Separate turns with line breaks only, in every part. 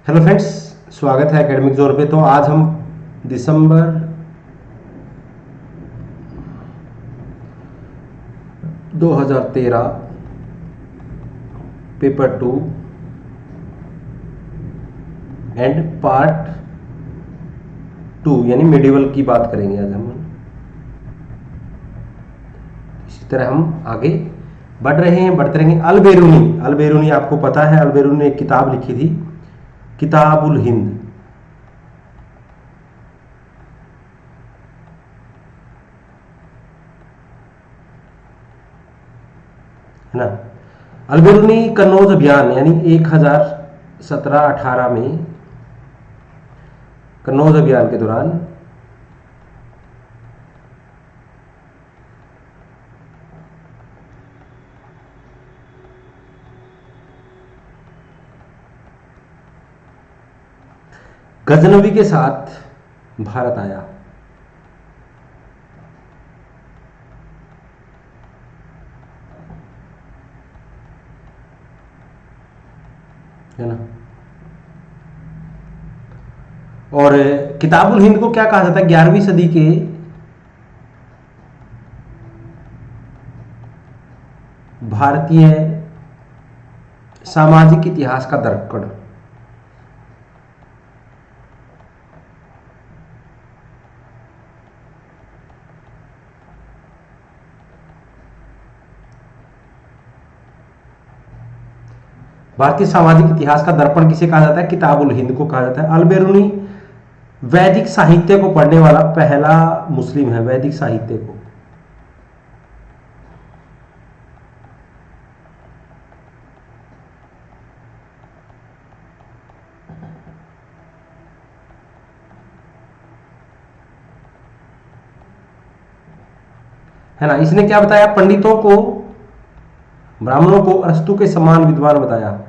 Hello friends, स्वागत है academic zone पे। तो आज हम दिसंबर 2013 पेपर 2 एंड पार्ट 2 यानी मेडिवल की बात करेंगे आज हम। इसी तरह हम आगे बढ़ रहे हैं, बढ़ते रहेंगे। अल बेरूनी आपको पता है, अल बेरूनी ने एक किताब लिखी थी, किताबुल हिंद। है ना। अल बेरूनी कन्नौज अभियान यानी 1017-18 में कन्नौज अभियान के दौरान गजनवी के साथ भारत आया। है ना। और किताबुल हिंद को क्या कहा जाता है? 11वीं सदी के भारतीय सामाजिक इतिहास का दर्पण। भारतीय सामाजिक इतिहास का दर्पण किसे कहा जाता है? किताबुल हिंद को कहा जाता है। अल बेरूनी वैदिक साहित्य को पढ़ने वाला पहला मुस्लिम है। वैदिक साहित्य को है ना। इसने क्या बताया? पंडितों को, ब्राह्मणों को अरस्तु के समान विद्वान बताया।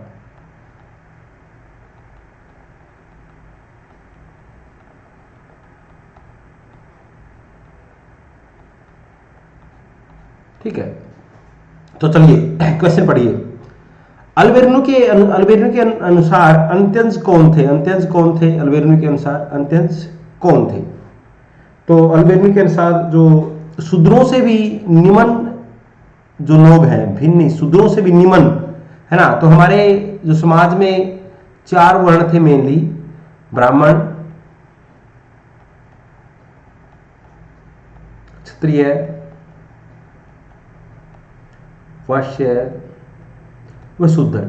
ठीक है, तो चलिए क्वेश्चन पढ़िए। अल बेरूनी के अनुसार अंत्यंश कौन थे? अंत्यंश कौन थे अल बेरूनी के अनुसार? अंत्यंश कौन थे? तो अल बेरूनी के अनुसार जो शूद्रों से भी निम्न जो लोग हैं, भिन्न शूद्रों से भी निम्न, है ना। तो हमारे जो समाज में 4 वर्ण थे मेनली: ब्राह्मण, क्षत्रिय, वैश्य व शूद्र,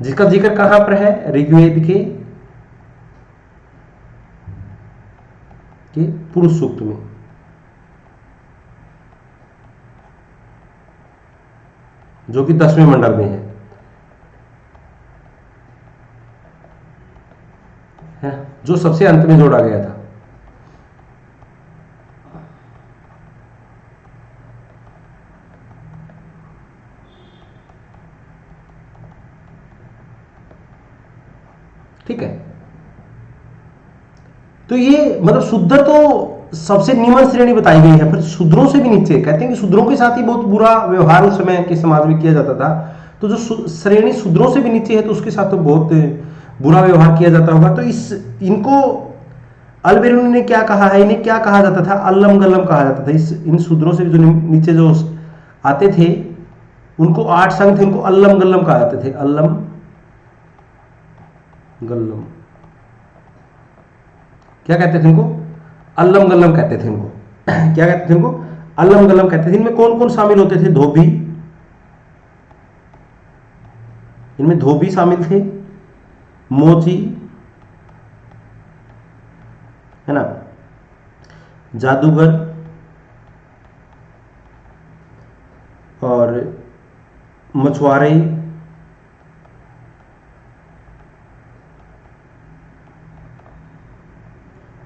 जिसका जिक्र कहां पर है? ऋग्वेद के पुरुष सूक्त में। जो कि 10वें मंडल में है, जो सबसे अंत में जोड़ा गया था। ठीक है, तो ये मतलब शूद्र तो सबसे निम्न श्रेणी बताई गई है, फिर शूद्रों से भी नीचे कहते हैं कि शूद्रों के साथ ही बहुत बुरा व्यवहार उस समय के समाज में किया जाता था। तो जो श्रेणी शूद्रों से भी नीचे है तो उसके साथ तो बहुत बुरा व्यवहार किया जाता होगा। तो इनको अल बेरूनी ने क्या कहा है? इन्हें क्या कहा जाता था? अल्लम गल्लम कहा जाता था। इन शूद्रों से जो नीचे जो आते थे उनको 8 संघ थे, उनको अल्लम गल्लम कहा जाते थे। अल्लम गल्लम क्या कहते थे इनको? अल्लम गल्लम कहते थे इनको। क्या कहते थे इनको? अल्लम गल्लम कहते थे। इनमें कौन कौन शामिल होते थे? धोबी, इनमें धोबी शामिल थे, मोची, है ना, जादूगर और मछुआरे,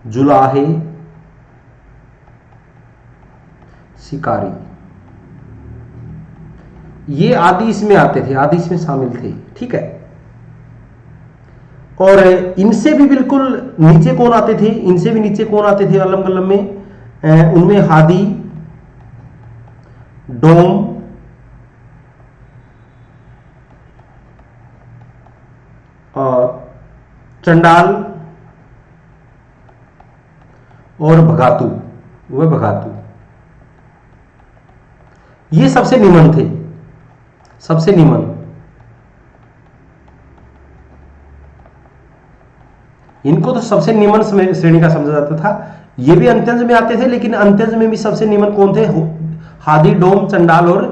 जुलाहे, शिकारी, ये आदि इसमें आते थे, आदि इसमें शामिल थे। ठीक है, और इनसे भी बिल्कुल नीचे कौन आते थे? इनसे भी नीचे कौन आते थे अल्लम गल्लम में? उनमें हादी, डोम, चंडाल और भगातु, वह भगातु, ये सबसे निम्न थे, सबसे निम्न। इनको तो सबसे निम्न श्रेणी का समझा जाता था। ये भी अंत्यज में आते थे, लेकिन अंत्यज में भी सबसे निम्न कौन थे? हादी, डोम, चंडाल और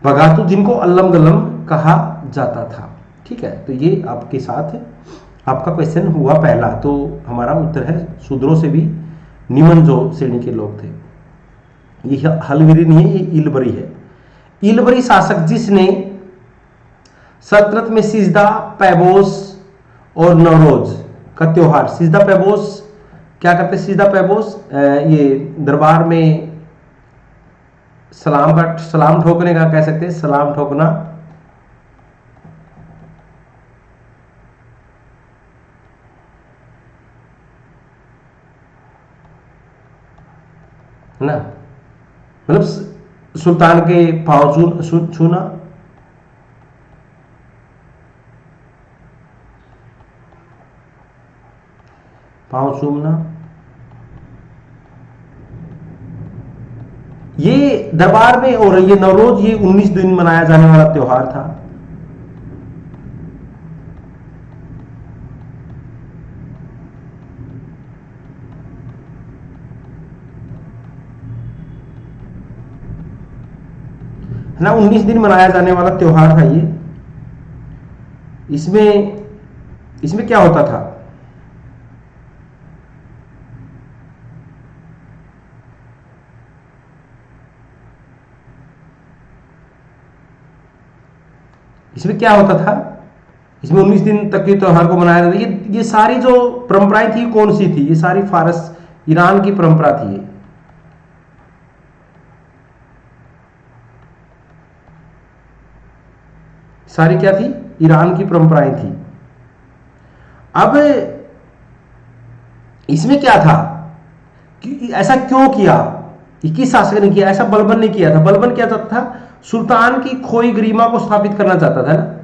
भगातु, जिनको अल्लम गल्लम कहा जाता था। ठीक है, तो ये आपके साथ आपका क्वेश्चन हुआ पहला। तो हमारा उत्तर है शूद्रों से भी निम्न जो श्रेणी के लोग थे। ये हलवीरी नहीं है, ये इलबरी है। इलबरी शासक जिसने सल्तनत में सिजदा, पैबोस और नवरोज का त्योहार, सिजदा पैबोस क्या करते? सिजदा पैबोस ये दरबार में सलाम ठोकने का कह सकते हैं, सलाम ठोकना, है ना, मतलब सुल्तान के पांव छूना, पांव चूमना। ये दरबार में, और ये नवरोज ये 19 दिन मनाया जाने वाला त्योहार था। है ना, 19 दिन मनाया जाने वाला त्योहार था ये। इसमें क्या होता था? इसमें क्या होता था? इसमें 19 दिन तक के त्योहार को मनाया जाता था। ये सारी जो परंपराएं थी कौन सी थी? ये सारी फारस, ईरान की परंपरा थी। ये सारी क्या थी? ईरान की परंपराएं थी। अब इसमें क्या था कि ऐसा क्यों किया? किस शासक ने किया? ऐसा बलबन ने किया था। बलबन क्या चाहता था? सुल्तान की खोई गरिमा को स्थापित करना चाहता था ना।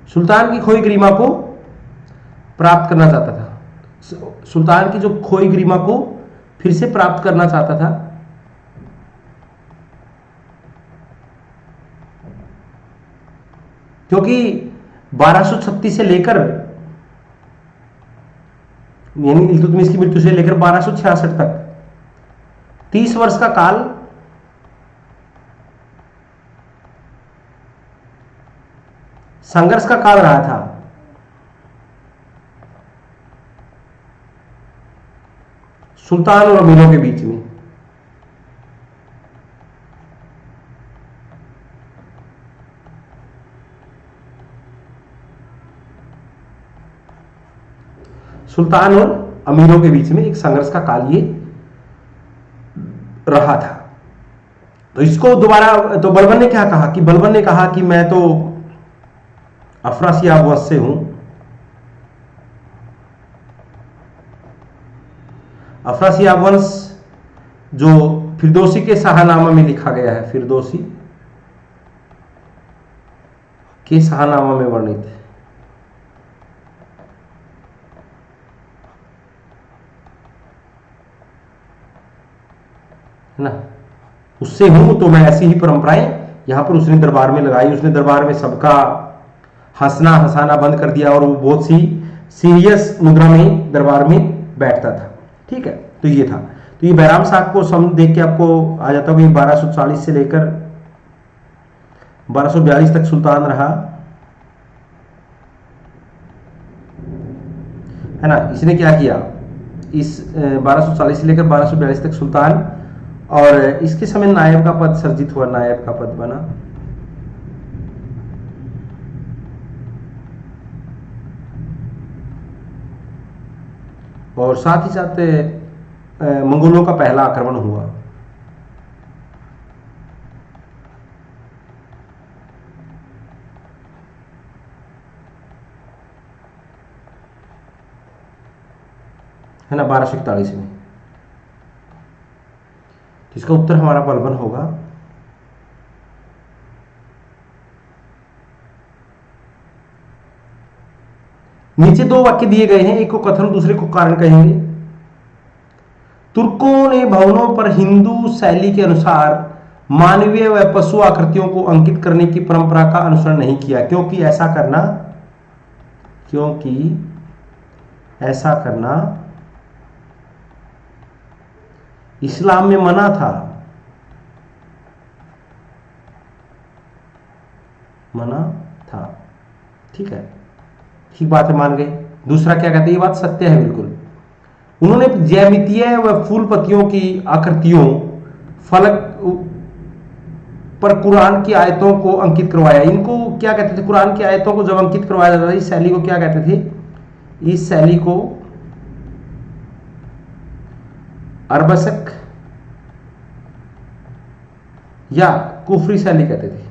सुल्तान की खोई गरिमा को प्राप्त करना चाहता था। सुल्तान की जो खोई गरिमा को फिर से प्राप्त करना चाहता था। क्योंकि 1236 से लेकर, यानी इल्तुतमिश की मृत्यु से लेकर 1266 तक 30 वर्ष का काल संघर्ष का काल रहा था। सुल्तान और अमीरों के बीच में। सुल्तान और अमीरों के बीच में एक संघर्ष का काल ये रहा था। तो इसको दोबारा, तो बलबन ने क्या कहा कि बलबन ने कहा कि मैं तो अफरासियाब वंश से हूं। अफरासियाब वंश जो फिरदौसी के शाहनामा में लिखा गया है, फिरदौसी के शाहनामा में वर्णित है। ना, उससे हूं, तो मैं ऐसी ही परंपराएं यहां पर उसने दरबार में लगाई। उसने दरबार में सबका हंसना हंसाना बंद कर दिया और वो बहुत सी सीरियस मुद्रा में दरबार में बैठता था। ठीक है, तो ये था। तो ये बैराम साहब को सम देख के आपको आ जाता है। 1240 से लेकर 1242 तक सुल्तान रहा, है ना। इसने क्या किया? इस 1240 से लेकर 1242 तक सुल्तान, और इसके समय नायब का पद सर्जित हुआ, नायब का पद बना। और साथ ही साथ मंगोलों का पहला आक्रमण हुआ। है ना, 1241 में। तो इसका उत्तर हमारा बलबन होगा। नीचे दो वाक्य दिए गए हैं, एक को कथन दूसरे को कारण कहेंगे। तुर्कों ने भवनों पर हिंदू शैली के अनुसार मानवीय व पशु आकृतियों को अंकित करने की परंपरा का अनुसरण नहीं किया, क्योंकि ऐसा करना इस्लाम में मना था। ठीक है, ठीक बात है, मान गए। दूसरा क्या कहते हैं, ये बात सत्य है बिल्कुल। उन्होंने ज्यामितीय व फूल पत्तियों की आकृतियों फलक पर कुरान की आयतों को अंकित करवाया। इनको क्या कहते थे, कुरान की आयतों को जब अंकित करवाया जाता था, इस शैली को क्या कहते थे, इस शैली को अरबसक या कुफरी शैली कहते थे।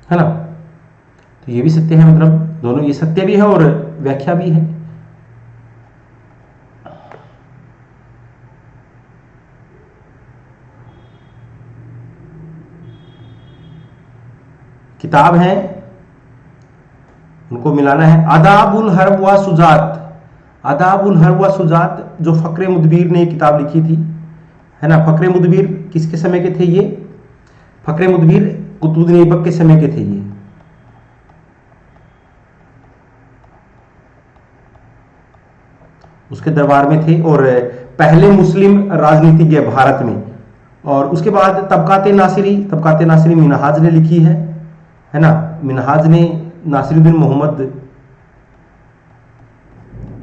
है ना, तो ये भी सत्य है, मतलब दोनों, ये सत्य भी है और व्याख्या भी है। किताब है, उनको मिलाना है। अदाबुल हर्ब व सुजात, अदाबुल हर्ब व सुजात जो फक्रे मुदबिर ने किताब लिखी थी, है ना। फक्रे मुदबिर किसके समय के थे, ये फक्रे मुदबिर कुतुबुद्दीन ऐबक के समय के थे ये। उसके दरबार में थे और पहले मुस्लिम राजनीतिज्ञ भारत में। और उसके बाद तबकाते नासिरी मिनहाज ने लिखी है ना। मिनहाज ने नासिरुद्दीन मोहम्मद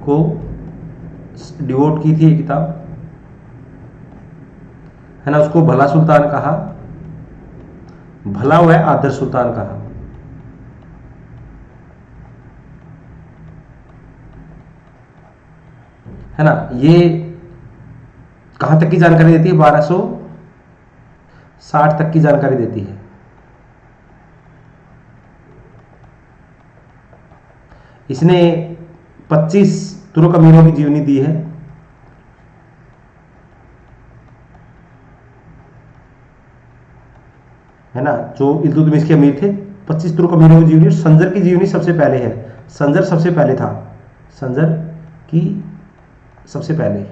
को डिवोट की थी ये किताब, है ना। उसको भला सुल्तान कहा, भला हुआ आदर सुल्तान कहा। है ना, ये कहां तक की जानकारी देती है, 1260 तक की जानकारी देती है। इसने 25 तुर्क अमीरों की जीवनी दी है ना, जो इल्तुतमिश के अमीर थे। 25 तुर्क अमीरों की जीवनी, संजर की जीवनी सबसे पहले है। संजर सबसे पहले था, संजर की सबसे पहले।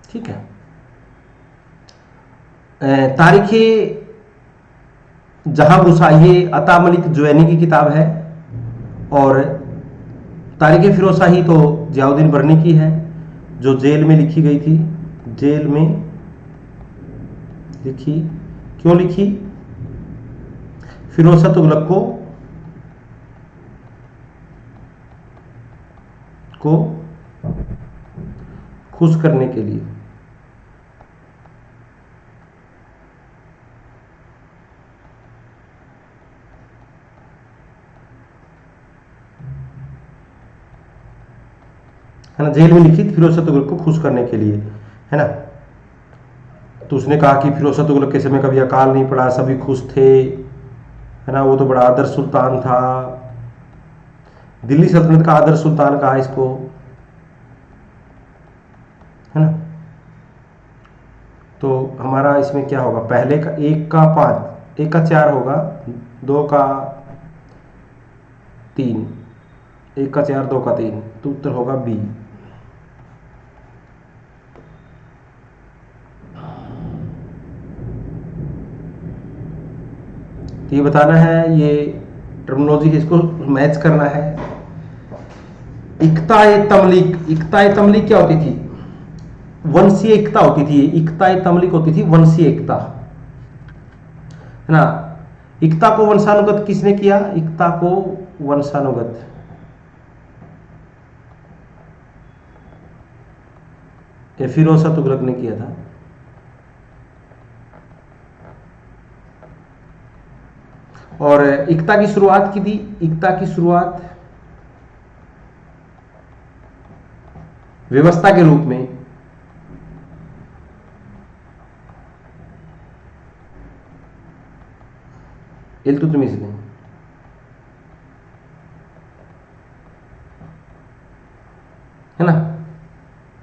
ठीक है, तारीखे जहां गुसा ये अता मलिक जुवैनी की किताब है। और तारीखे फिरोशाही तो जियाउद्दीन बर्नी की है, जो जेल में लिखी गई थी। जेल में लिखी, क्यों लिखी, फिरोज शाह तुगलक को खुश करने के लिए। है ना, जेल में लिखी फिरोज शाह तुगलक को खुश करने के लिए, है ना। तो उसने कहा कि फिरोज शाह तुगलक के समय कभी अकाल नहीं पड़ा, सभी खुश थे, है ना। वो तो बड़ा आदर्श सुल्तान था, दिल्ली सल्तनत का आदर्श सुल्तान कहा इसको, है ना। तो हमारा इसमें क्या होगा, पहले का 1 का 5, 1 का 4 होगा, 2 का 3, 1 का 4, 2 का 3, तो उत्तर होगा बी। तो ये बताना है, ये टर्मिनोलॉजी इसको मैच करना है। इक्ताए तमलीक क्या होती थी, वंशीय एकता होती थी। इक्ताए तमलीक होती थी वंशीय एकता, है ना। इक्ता को वंशानुगत किसने किया, इक्ता को वंशानुगत फिरोज शाह तुगलक ने किया था। और इक्ता की शुरुआत की थी, इक्ता की शुरुआत व्यवस्था के रूप में इल्तुतमिश ने, है ना।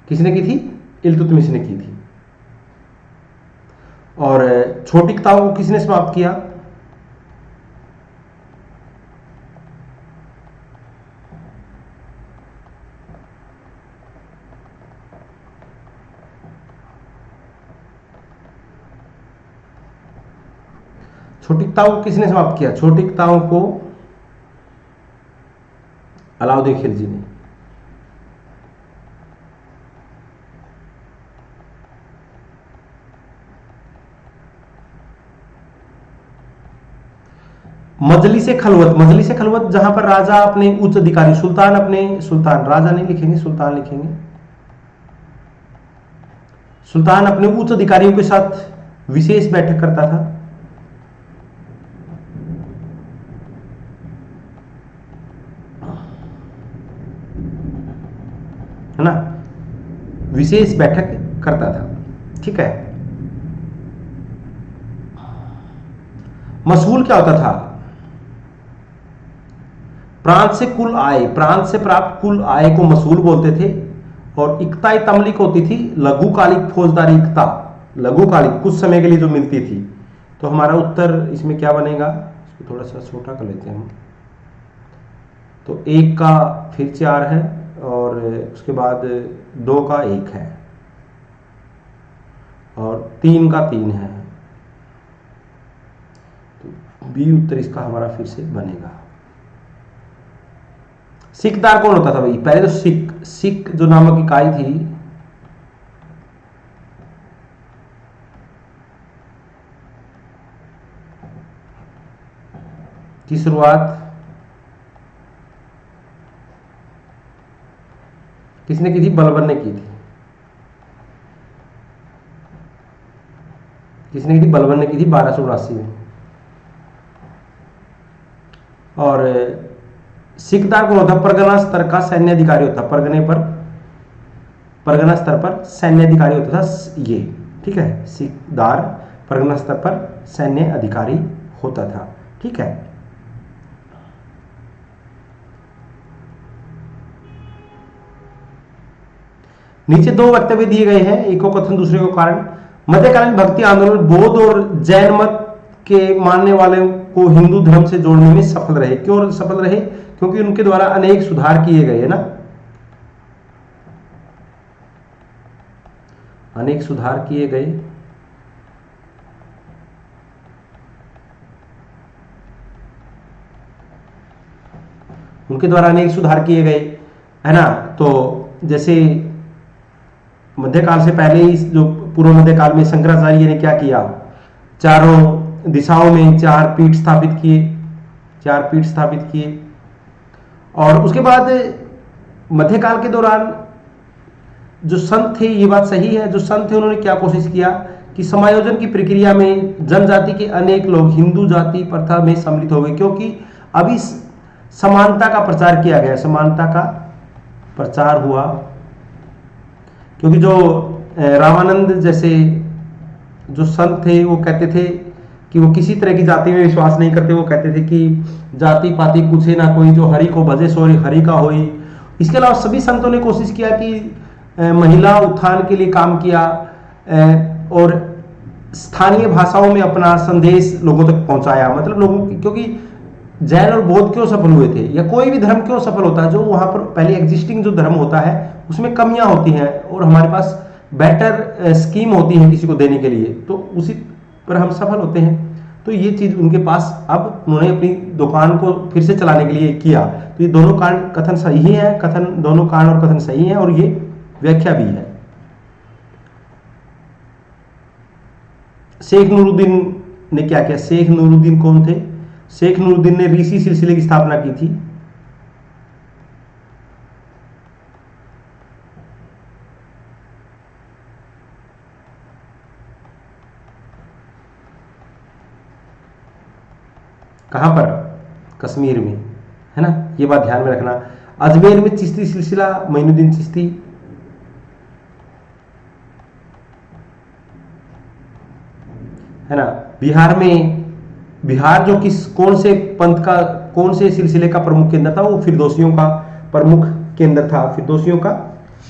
किसने की थी? इल्तुतमिश ने की थी। और छोटी किताबों को किसने समाप्त किया? छोटी किताबों को किसने समाप्त किया? छोटी किताबों को अलाउद्दीन खिलजी ने। मजलिस खलवत, मजलिस खलवत जहां पर राजा अपने उच्च अधिकारी, सुल्तान अपने, सुल्तान राजा नहीं लिखेंगे, सुल्तान लिखेंगे, सुल्तान अपने उच्च अधिकारियों के साथ विशेष बैठक करता था। है ना, विशेष बैठक करता था। ठीक है। मसूल क्या होता था? प्रांत से कुल आय, प्रांत से प्राप्त कुल आय को मसूल बोलते थे। और इक्ताई तमलिक होती थी लघुकालिक फौजदारी इक्ता, लघुकालिक कुछ समय के लिए जो मिलती थी। तो हमारा उत्तर इसमें क्या बनेगा? इसको थोड़ा सा छोटा कर लेते हैं हम। तो 1 का फिर 4 है और उसके बाद 2 का 1 है और 3 का 3 है। तो बी उत्तर इसका हमारा फिर से बनेगा। सिकदार कौन होता था भाई? पहले तो सिक जो नामक इकाई थी, की शुरुआत किसने की थी? बलबन ने की थी। किसने की थी? बलबन ने की थी 1279 में। और सिकदार कौन होता? परगना स्तर का सैन्य अधिकारी होता, परगना स्तर पर सैन्य अधिकारी होता था ये। ठीक है, सिकदार परगना स्तर पर सैन्य अधिकारी होता था। ठीक है। नीचे 2 वक्तव्य दिए गए हैं, एक को कथन दूसरे को कारण। मध्यकालीन भक्ति आंदोलन बौद्ध और जैन मत के मानने वाले को हिंदू धर्म से जोड़ने में सफल रहे। क्यों सफल रहे? क्योंकि उनके द्वारा अनेक सुधार किए गए, है ना, अनेक सुधार किए गए। उनके द्वारा अनेक सुधार किए गए, है ना। तो जैसे मध्यकाल से पहले ही जो पूर्व मध्यकाल में शंकराचार्य ने क्या किया? चारों दिशाओं में 4 पीठ स्थापित किए, 4 पीठ स्थापित किए। और उसके बाद मध्यकाल के दौरान जो संत थे, ये बात सही है, जो संत थे उन्होंने क्या कोशिश किया कि समायोजन की प्रक्रिया में जनजाति के अनेक लोग हिंदू जाति प्रथा में सम्मिलित हो गए। क्योंकि अभी समानता का प्रचार किया गया, समानता का प्रचार हुआ। क्योंकि जो रामानंद जैसे जो संत थे वो कहते थे कि वो किसी तरह की जाति में विश्वास नहीं करते। वो कहते थे कि जाति पाति कुछ है ना कोई, जो हरि को भजे सो हरि का होई। इसके अलावा सभी संतों ने कोशिश किया कि महिला उत्थान के लिए काम किया और स्थानीय भाषाओं में अपना संदेश लोगों तक पहुंचाया। मतलब लोगों की, क्योंकि जैन और बौद्ध क्यों सफल हुए थे, या कोई भी धर्म क्यों सफल होता है? जो वहां पर पहले एग्जिस्टिंग जो धर्म होता है उसमें कमियां होती हैं और हमारे पास बेटर स्कीम होती है किसी को देने के लिए, तो उसी पर हम सफल होते हैं। तो ये चीज उनके पास, अब उन्होंने अपनी दुकान को फिर से चलाने के लिए किया। तो ये दोनों कांड कथन सही है, कथन दोनों कांड और कथन सही है और ये व्याख्या भी है। शेख नूरुद्दीन ने क्या किया? शेख नूरुद्दीन कौन थे? शेख नूरुद्दीन ने ऋषि सिलसिले की स्थापना की थी। कहां पर? कश्मीर में, है ना। ये बात ध्यान में रखना। अजमेर में चिश्ती सिलसिला, मोइनुद्दीन चिश्ती। है ना। बिहार में बिहार जो किस कौन से पंथ का, कौन से सिलसिले का प्रमुख केंद्र था, वो फिरदौसियों का प्रमुख केंद्र था, फिरदौसियों का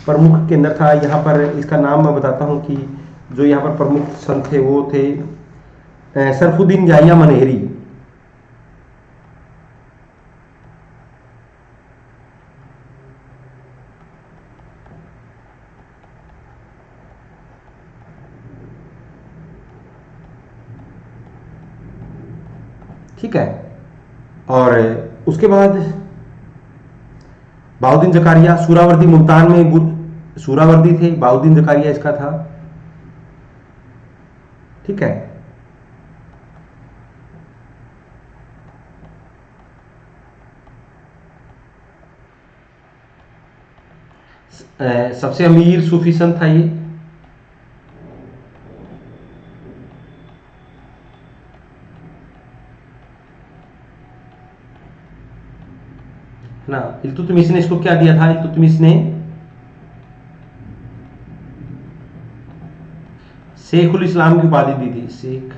प्रमुख केंद्र था। यहाँ पर इसका नाम मैं बताता हूँ कि जो यहाँ पर प्रमुख संत थे वो थे सरफुद्दीन जाहिया मनेहरी। ठीक है, और उसके बाद बाउद्दीन जकारिया, सूरावर्दी मुल्तान में सूरावर्दी थे, बाउद्दीन जकारिया इसका था। ठीक है, सबसे अमीर सूफी संत था ये। है ना, इल्तुतमिश ने इसको क्या दिया था, इल्तुतमिश ने शेख उल इस्लाम की उपाधि दी थी, शेख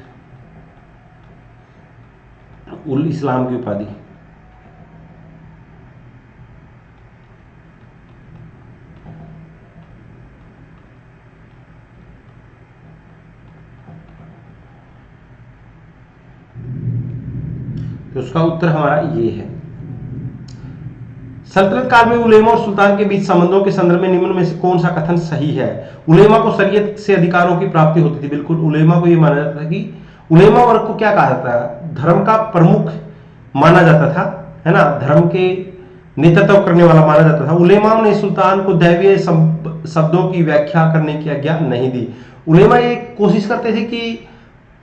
उल इस्लाम की उपाधि। तो उसका उत्तर हमारा ये है। सल्तनत काल में उलेमा और सुल्तान के बीच संबंधों के संदर्भ में निम्न में से कौन सा कथन सही है? उलेमा को शरीयत से अधिकारों की प्राप्ति होती थी। बिल्कुल, उलेमा को यह माना जाता था कि उलेमा वर्ग को क्या कहा जाता है, धर्म का प्रमुख माना जाता था, है ना, धर्म के नेतृत्व करने वाला माना जाता था। उलेमाओं ने सुल्तान को दैवीय शब्दों की व्याख्या करने की आज्ञा नहीं दी। उलेमा ये कोशिश करते थे कि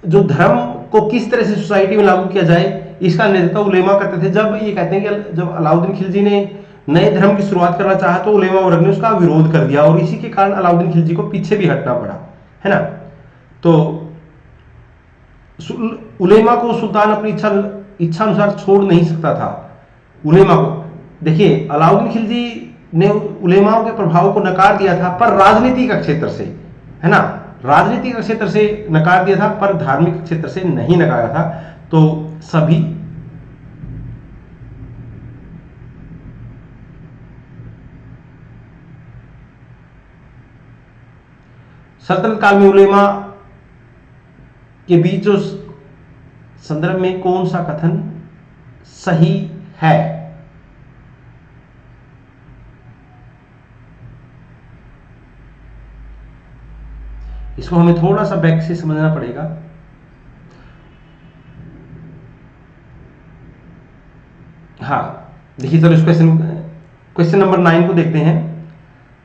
जो धर्म को किस तरह से सोसाइटी में लागू किया जाए, इसका नेतृत्व उलेमा करते थे। जब ये कहते हैं कि जब अलाउद्दीन खिलजी ने नए धर्म की शुरुआत करना चाहा तो उलेमा वर्ग ने उसका विरोध कर दिया, और इसी के कारण अलाउद्दीन खिलजी को पीछे भी हटना पड़ा, है ना। तो उलेमा को सुल्तान अपनी इच्छा अनुसार छोड़ नहीं सकता था। उलेमा को देखिए, अलाउद्दीन खिलजी ने उलेमाओं के प्रभाव को नकार दिया था, पर राजनीति का क्षेत्र से, है ना, राजनीतिक क्षेत्र से नकार दिया था, पर धार्मिक क्षेत्र से नहीं नकारा था। तो सभी सल्तनत काल में उलेमा के बीच जो संदर्भ में कौन सा कथन सही है? इसको हमें थोड़ा सा बैक से समझना पड़ेगा। हाँ, देखिए, चलो इस क्वेश्चन नंबर 9 को देखते हैं।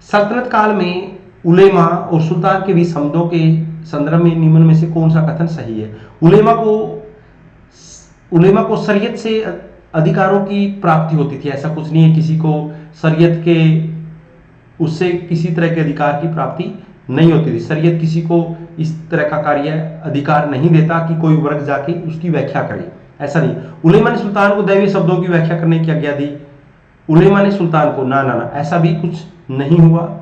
सल्तनत काल में उलेमा और सुल्तान के बीच संबंधों के संदर्भ में निम्न में से कौन सा कथन सही है? उलेमा को शरीयत से अधिकारों की प्राप्ति होती थी। ऐसा कुछ नहीं है, किसी को शरीयत के उससे किसी तरह के अधिकार की प्राप्ति नहीं होती थी। शरीयत किसी को इस तरह का कार्य अधिकार नहीं देता कि कोई वर्ग जाके उसकी व्याख्या करे, ऐसा नहीं। उलेमा ने सुल्तान को दैवीय शब्दों की व्याख्या करने की आज्ञा दी। उलेमा ने सुल्तान को ना, ऐसा भी कुछ नहीं हुआ।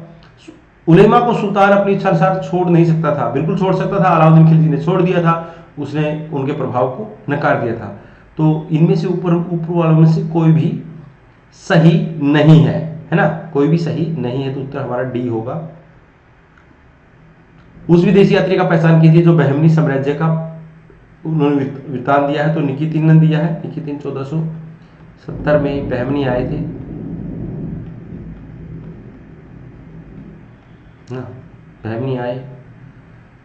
उलेमा को सुल्तान अपनी इच्छा अनुसार छोड़ नहीं सकता था, बिल्कुल छोड़ सकता था। अलाउद्दीन खिलजी ने छोड़ दिया था, उसने उनके प्रभाव को नकार दिया था। तो इनमें से ऊपर वालों में से कोई भी सही नहीं है ना, कोई भी सही नहीं है। तो उत्तर हमारा डी होगा। उस विदेशी यात्री का पहचान कीजिए जो बहमनी साम्राज्य का उन्होंने वृत्तांत दिया है। तो निकितिन ने दिया है। निकितिन 1470 में बहमनी आए थे ना, बहमनी आए।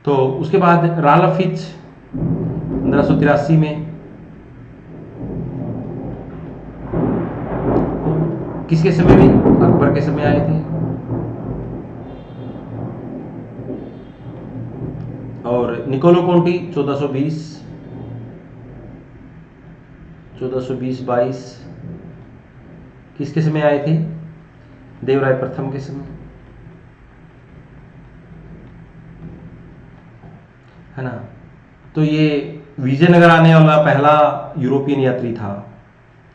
तो उसके बाद रालफिच 1583 में, किसके समय में? अकबर के समय आए थे। और निकोलो कोंटी 1420-22 किसके समय आए थे? देवराय प्रथम के समय, है ना। तो ये विजयनगर आने वाला पहला यूरोपियन यात्री था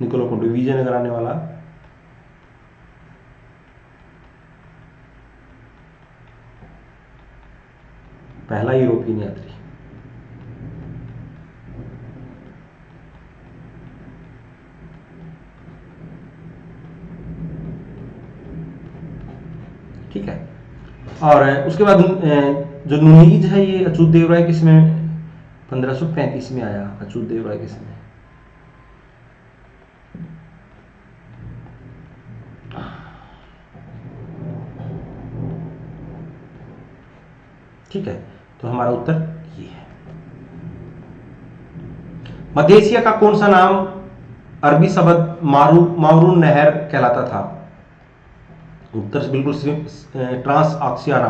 निकोलो कोंटी, विजयनगर आने वाला पहला यूरोपियन यात्री। ठीक है। और उसके बाद जो नुनीज है ये अच्युत देव राय के समय 1535 में आया, अच्युत देव राय के समय। ठीक है, तो हमारा उत्तर ये है। मध्य एशिया का कौन सा नाम अरबी शब्द मारून नहर कहलाता था? उत्तर से बिल्कुल ट्रांसआक्सियाना।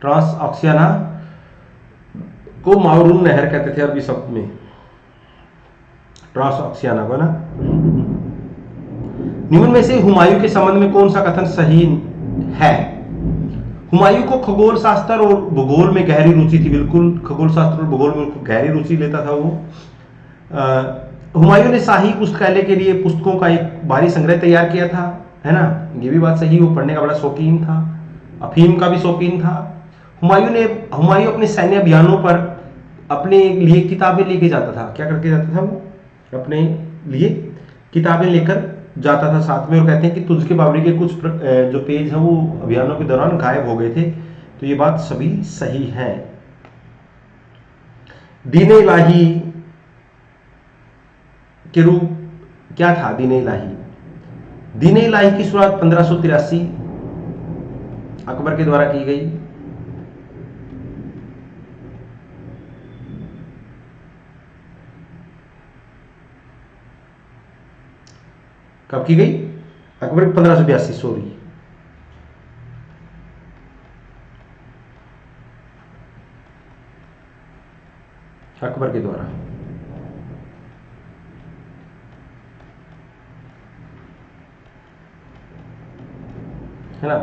ट्रांसआक्सियाना को मारून नहर कहते थे अरबी शब्द में, ट्रांसआक्सियाना को ना। निम्न में से हुमायूं के संबंध में कौन सा कथन सही है? हुमायूं को खगोल शास्त्र और भूगोल में गहरी रुचि थी। बिल्कुल, खगोल शास्त्र और भूगोल में गहरी रुचि लेता था वो। हुमायूं ने शाही पुस्तकालय के लिए पुस्तकों का एक भारी संग्रह तैयार किया था, है ना, ये भी बात सही। वो पढ़ने का बड़ा शौकीन था, अफीम का भी शौकीन था। हुमायूं अपने सैन्य अभियानों पर अपने लिए किताबें लेके जाता था। क्या करके जाता था वो? अपने लिए किताबें लेकर जाता था साथ में। और कहते हैं कि तुर्की बाबरी के कुछ जो पेज हैं वो अभियानों के दौरान गायब हो गए थे। तो ये बात सभी सही है। दीन इलाही के रूप क्या था? दीन इलाही, दीन इलाही की शुरुआत 1583 अकबर के द्वारा की गई। कब की गई? अकबर 1582, सॉरी, अकबर के द्वारा। है ना।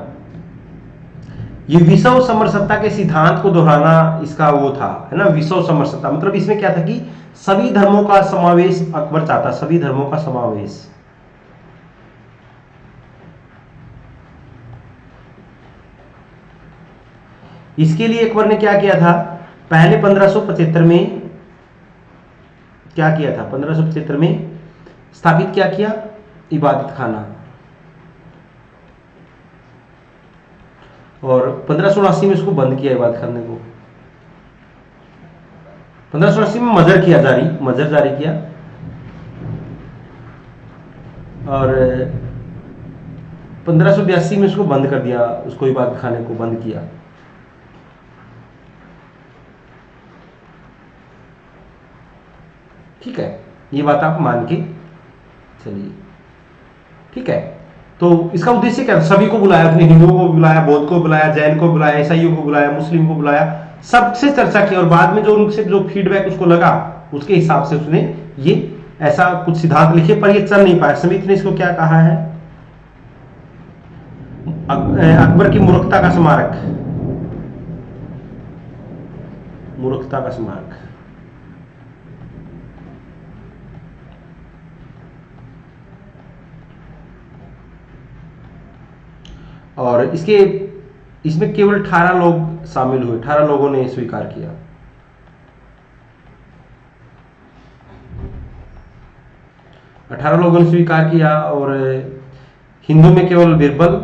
ये विषव समरसत्ता के सिद्धांत को दोहराना इसका वो था, है ना। विषव समरसत्ता मतलब इसमें क्या था कि सभी धर्मों का समावेश अकबर चाहता, सभी धर्मों का समावेश। इसके लिए अकबर ने क्या किया था? पहले 1575 में क्या किया था? 1575 में स्थापित क्या किया? इबादत खाना। और 1579 में इसको बंद किया इबादत खाने को। 1579 में मजर जारी किया। और 1582 में इसको बंद कर दिया, उसको इबादत खाने को बंद किया। ठीक है, ये बात आप मान के चलिए। ठीक है, तो इसका उद्देश्य क्या था? सभी को बुलाया, अपने हिंदुओं को बुलाया, बौद्ध को बुलाया, जैन को बुलाया, ईसाइयों को बुलाया, मुस्लिम को बुलाया, सबसे चर्चा की। और बाद में जो उनसे जो फीडबैक उसको लगा उसके हिसाब से उसने ये ऐसा कुछ सिद्धांत लिखे, पर ये चल नहीं पाया। समिति ने इसको क्या कहा है? अकबर की मूर्खता का स्मारक, मूर्खता का स्मारक। और इसमें केवल 18 लोग शामिल हुए, 18 लोगों ने स्वीकार किया। अठारह लोगों ने स्वीकार किया। और हिंदू में केवल बिरबल,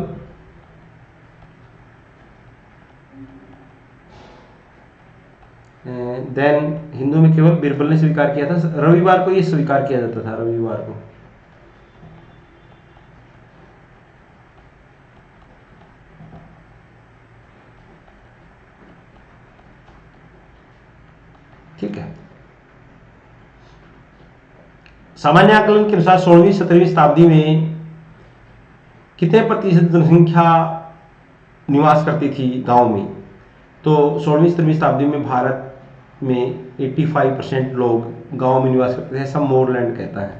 देन हिंदू में केवल बिरबल ने स्वीकार किया था। रविवार को ये स्वीकार किया जाता था, रविवार को। ठीक है, सामान्य आकलन के अनुसार 16वीं-17वीं शताब्दी में कितने प्रतिशत जनसंख्या निवास करती थी गांव में? तो 16वीं-17वीं शताब्दी में भारत में 85% लोग गांव में निवास करते थे, ऐसा मोरलैंड कहता है,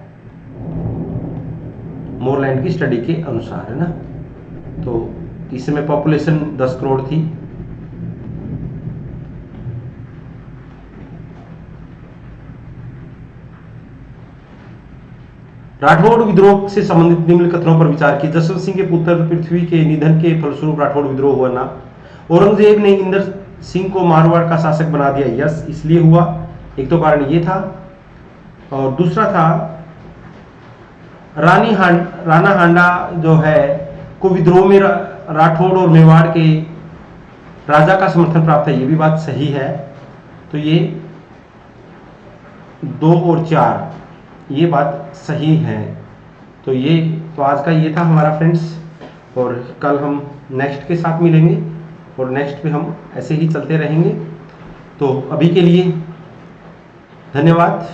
मोरलैंड की स्टडी के अनुसार, है ना। तो इस समय पॉपुलेशन 10 करोड़ थी। राठौड़ विद्रोह से संबंधित निम्न कथनों पर विचार किया। जसवंत सिंह के पुत्र पृथ्वी के निधन के फलस्वरूप राठौड़ विद्रोह हुआ ना। औरंगजेब ने इंदर सिंह को मारवाड़ का शासक बना दिया। यस, इसलिए हुआ। एक तो कारण ये था, और दूसरा था राणा हांडा जो है को विद्रोह में राठौड़ और मेवाड़ के राजा का समर्थन प्राप्त है, ये भी बात सही है। तो ये 2 और 4 ये बात सही है। तो आज का ये था हमारा फ्रेंड्स, और कल हम नेक्स्ट के साथ मिलेंगे और नेक्स्ट पे हम ऐसे ही चलते रहेंगे। तो अभी के लिए धन्यवाद।